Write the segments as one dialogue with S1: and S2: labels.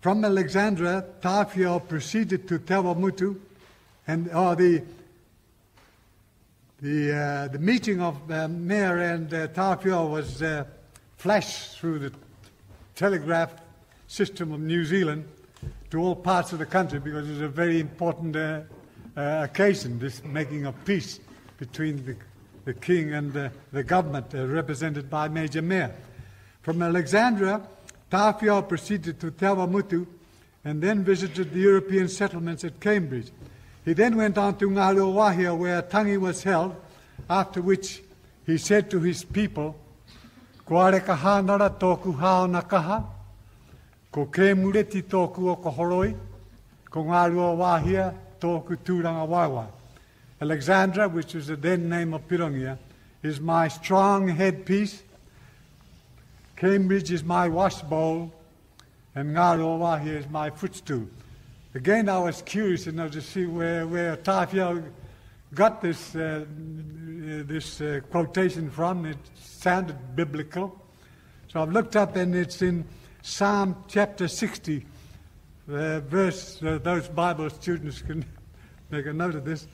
S1: From Alexandria, Tawhio proceeded to Te Wamutu, and the meeting of Mayor and Tawhio was flashed through the telegraph system of New Zealand to all parts of the country, because it was a very important occasion, this making of peace between the king and the government, represented by Major Mayor. From Alexandria, Tawhio proceeded to Te Wamutu and then visited the European settlements at Cambridge. He then went on to Aotearoa, where a tangi was held, after which he said to his people, "Ko are kaha nara tōku hao na kaha, ko ke mureti tōku o ko horoi, ko Aotearoa tōku tūranga waiwai." Alexandra, which was the then name of Pirongia, is my strong headpiece. Cambridge is my wash bowl, and Aotearoa is my footstool. Again, I was curious to see where Tawhio got this quotation from. It sounded biblical. So I've looked up, and it's in Psalm chapter 60, verse, those Bible students can make a note of this,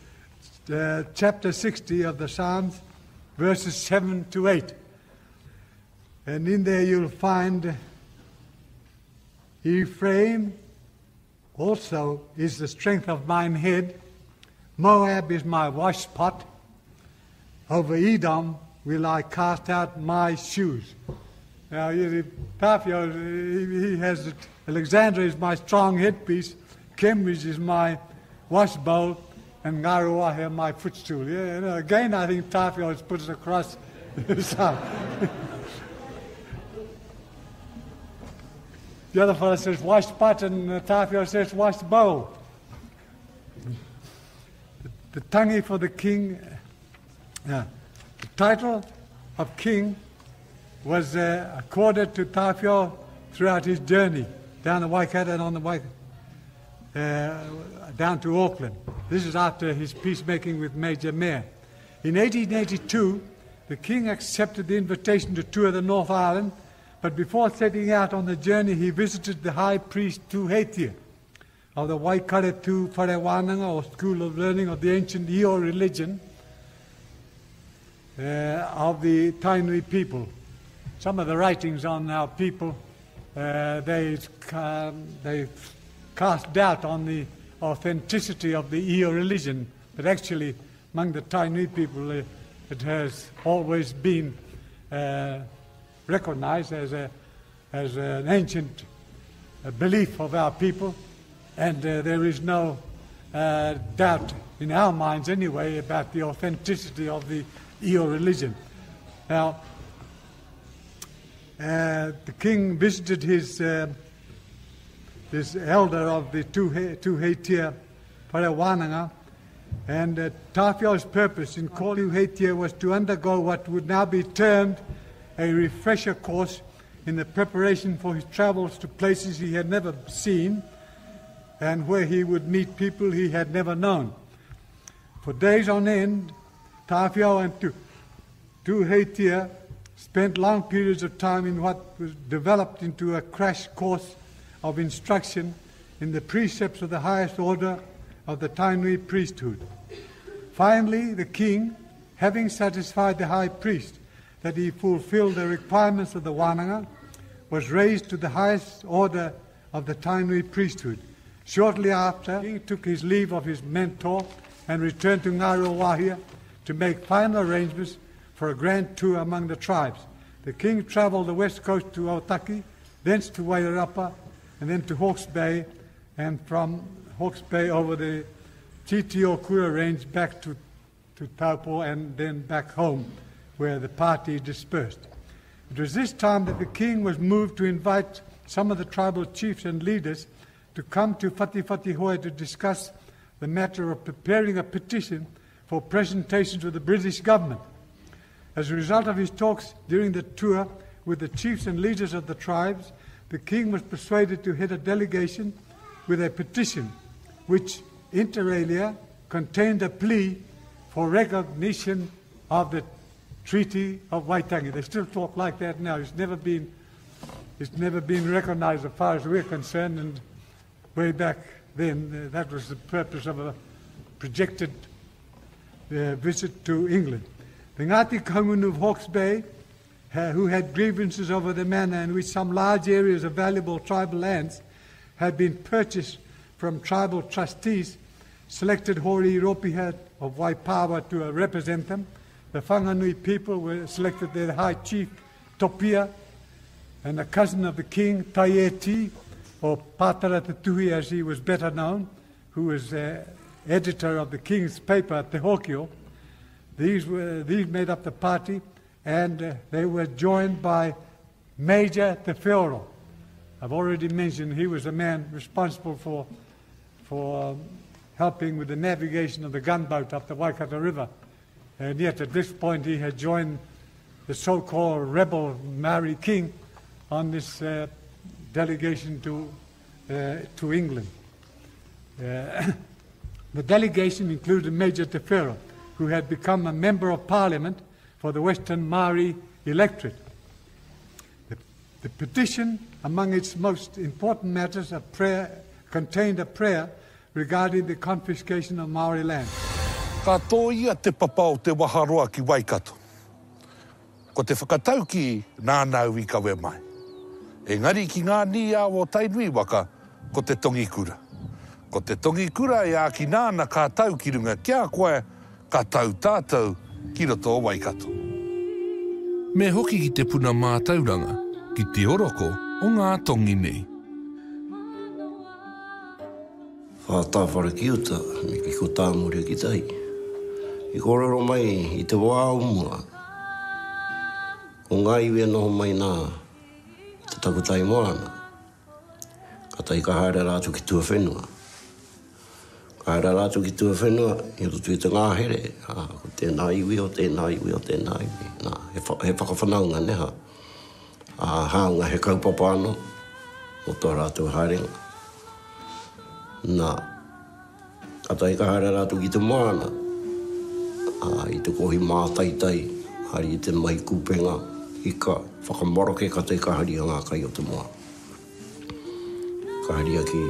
S1: chapter 60 of the Psalms, verses 7 to 8. And in there you'll find, Ephraim also is the strength of mine head. Moab is my washpot. Over Edom will I cast out my shoes. Now, Tawhio, he has it. Alexandria is my strong headpiece. Cambridge is my wash bowl. And Aotearoa my footstool. Yeah, again, I think Tawhio has put it across the side. The other fellow says wash pot, and Tawhio says wash bowl. The tangi for the king, the title of king was accorded to Tawhio throughout his journey down the Waikato and on the Waikato, down to Auckland. This is after his peacemaking with Major Mayor. In 1882, the king accepted the invitation to tour the North Island, but before setting out on the journey, he visited the high priest Tuheitia of the Waikaretu Wharewananga, or School of Learning of the ancient Io religion of the Tainui people. Some of the writings on our people, they cast doubt on the authenticity of the Io religion, but actually among the Tainui people it has always been recognized as an ancient belief of our people, and there is no doubt in our minds anyway about the authenticity of the Io religion. Now, the king visited his elder of the Tuheitia Wharewananga, and Tawhio's purpose in calling Tuheitia was to undergo what would now be termed a refresher course in the preparation for his travels to places he had never seen and where he would meet people he had never known. For days on end, Tawhio and Tuheitia spent long periods of time in what was developed into a crash course of instruction in the precepts of the highest order of the Tainui priesthood. Finally, the king, having satisfied the high priest that he fulfilled the requirements of the Wananga, was raised to the highest order of the Tainui priesthood. Shortly after, he took his leave of his mentor and returned to Aotearoa to make final arrangements for a grand tour among the tribes. The king travelled the west coast to Otaki, thence to Wairarapa, and then to Hawke's Bay, and from Hawke's Bay over the Titiokura range back to Taupo, and then back home, where the party dispersed. It was this time that the king was moved to invite some of the tribal chiefs and leaders to come to Whatiwhatihoe to discuss the matter of preparing a petition for presentation to the British government. As a result of his talks during the tour with the chiefs and leaders of the tribes, the king was persuaded to head a delegation with a petition which, inter alia, contained a plea for recognition of the Treaty of Waitangi. They still talk like that now. It's never been It's never been recognized as far as we're concerned, and way back then, that was the purpose of a projected visit to England. The Ngāti Kaungunu of Hawke's Bay, who had grievances over the manner in which some large areas of valuable tribal lands had been purchased from tribal trustees, selected Hori Ropiha of Waipawa to represent them. The Whanganui people were selected their high chief, Topia, and a cousin of the king, Taieti, or Pātara Te Tuhi as he was better known, who was editor of the king's paper, Te Hokio. These made up the party, and they were joined by Major Te Whioro. I've already mentioned he was the man responsible for helping with the navigation of the gunboat up the Waikato River. And yet at this point he had joined the so-called rebel Maori king on this delegation to England. The delegation included Major Te Whioro, who had become a member of parliament for the Western Maori electorate. The petition, among its most important matters, contained a prayer regarding the confiscation of Maori land.
S2: Ka tō ia te papa o te waharoa ki Waikato. Ko te whakatau ki nānau I kawe mai. Engari ki ngā ni awo tainui waka, ko te tongi kura. Ko te tongi kura e a ki nāna ka tau ki runga kia koe, ka tau tātou ki roto o Waikato. Me hoki ki te puna mātauranga, ki te oroko o ngā tongi nei.
S3: Whātāwhara ki uta, me ki ko tāmure ki tai. I kororo mai I te wā umua. Ko ngā iwi noho mai nā, te takutai moana. Ka tai ka haere rātu ki tua whenua. Ka haere rātu ki tua whenua, I rotu I te ngāhere. Ko tēnā iwi o tēnā iwi o tēnā iwi. Nā, he whakawhanaunga neha. Haunga he kaupapa anō, o tō rātu haerenga. Nā, ka tai ka haere rātu ki te moana. I te kohi mātaitai, hari I te mai kupenga, I ka whakamoroke ka te kaharia ngā kai o te moa. Kaharia ki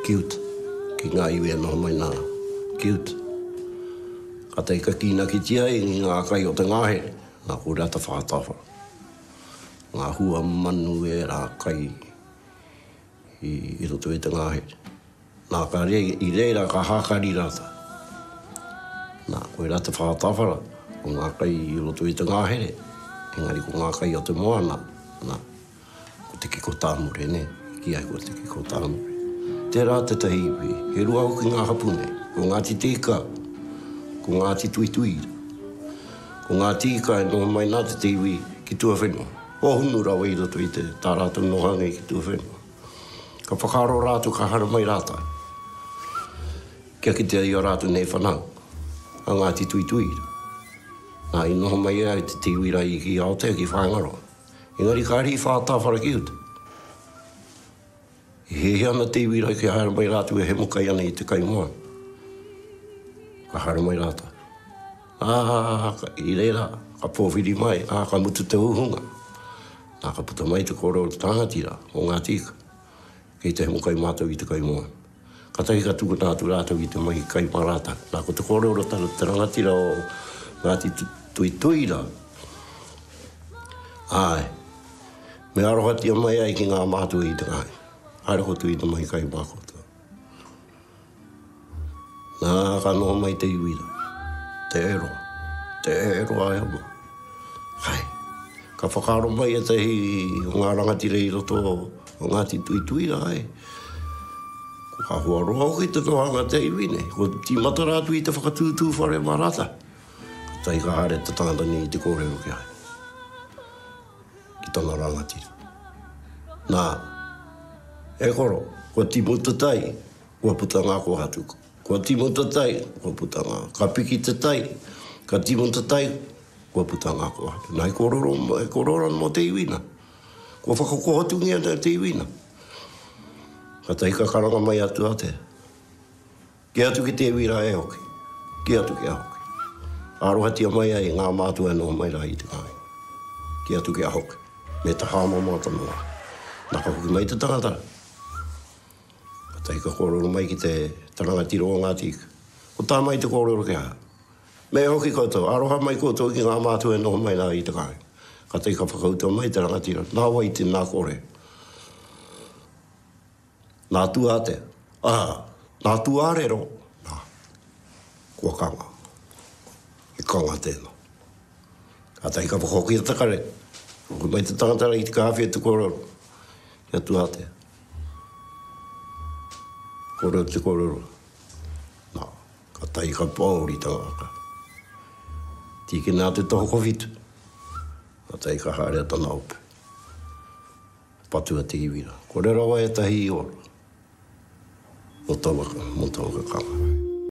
S3: kiut, ki ngā iwi noho mai nā kiut. Ka te ka kina ki tia I ngā kai o te ngāhere, nā kore ata whātawha. Ngā hua manu e rā kai I roto e te ngāhere. Nā ka I reira ka hākari rata. Nā, koe rata whātawhara, o ngā kai I roto I te ngāhere, engari ko ngā kai o te moana, nā, ko te kiko tāmure, ne, ki ai ko te kiko tāmure. Te rā te tahiwi, he rua o ki ngā hapune, ko ngā ti tika, ko ngā ti tuituira, ko ngā tika e noho mai nā te tiwi ki tua whenua. O hunu rau I roto I te tā rātu nohanga ki tua whenua. Ka whakaro rātu ka hara mai rātai. Kia ki te ia rātu nei whanau. A ngā ti tuituira. Nā I noho mai ai te tiwira I ki Aotearoa ki Whangaroa. Engari ka ri whātāwhara ki uta. I he ana tiwira ki hara mai rātu e he mukai ana I te kaimoa. Ka hara mai rāta. I reira, ka pōwhiri mai, ka mutu te uhunga. Nā ka puta mai te koro o te tangatira, o ngā tika. Kei te he mukai mātou I te kaimoa. Ka tai ka tuku nātu rātou I te mai kai marata. Nā ko te kōrero tala te rangatira o Ngāti Tuituira. Ai, me arohatia mai ai ki ngā mātua I te ngai. Arohotu I te mai kai mākota. Nā ka noho mai te iwira. Te ero ai ama. Hai, ka whakaro mai e tehi o ngā rangatira I roto o Ngāti Tuituira ai. Ka hua roa o ki te tohanga te iwine. Ko ti mata rātu I te whakatūtū whare marata. Ka tai ka hare te tangata ni I te kōrero ki ai. Ki tana rangatira. Nā, e koro, ko ti muta tai, kua puta ngā ko hatuko. Ko ti muta tai, kua puta ngā. Ka piki te tai, ka ti muta tai, kua puta ngā ko hatu. Nā e kororo mo te iwina. Kua whakakohotungia te iwina. Ka tai ka karanga mai atu a te. Ki atu ki te wira e hoki. Ki atu ki a hoki. Arohatia mai ai ngā mātua e noho mai rā I te kāi. Ki atu ki a hoki. Me ta hāma māta noa. Naka hoki mai te tangata. Ka tai ka kororo mai ki te taranga tiro o ngā tika. O tā mai te kororo ke ha. Me hoki koutou, aroha mai koutou ki ngā mātua e noho mai nā i te kāi. Ka tai ka whakautua mai te rangatira. Nā wai te nā kore. Nā tuate. Nā tuarero. Nā. Kua kanga. I kanga tēnā. Ka tai ka whakoki a takare. Ko mai te tangatara i te kāwhia te kororo. Ia tuate. Kororo te kororo. Nā. Ka tai ka pōuri tangaka. Tiki nā te toho kowhitu. Ka tai ka haere tana ope. Patua te iwira. Ko re rawa e tahi i ora. Mo tawaka kanga.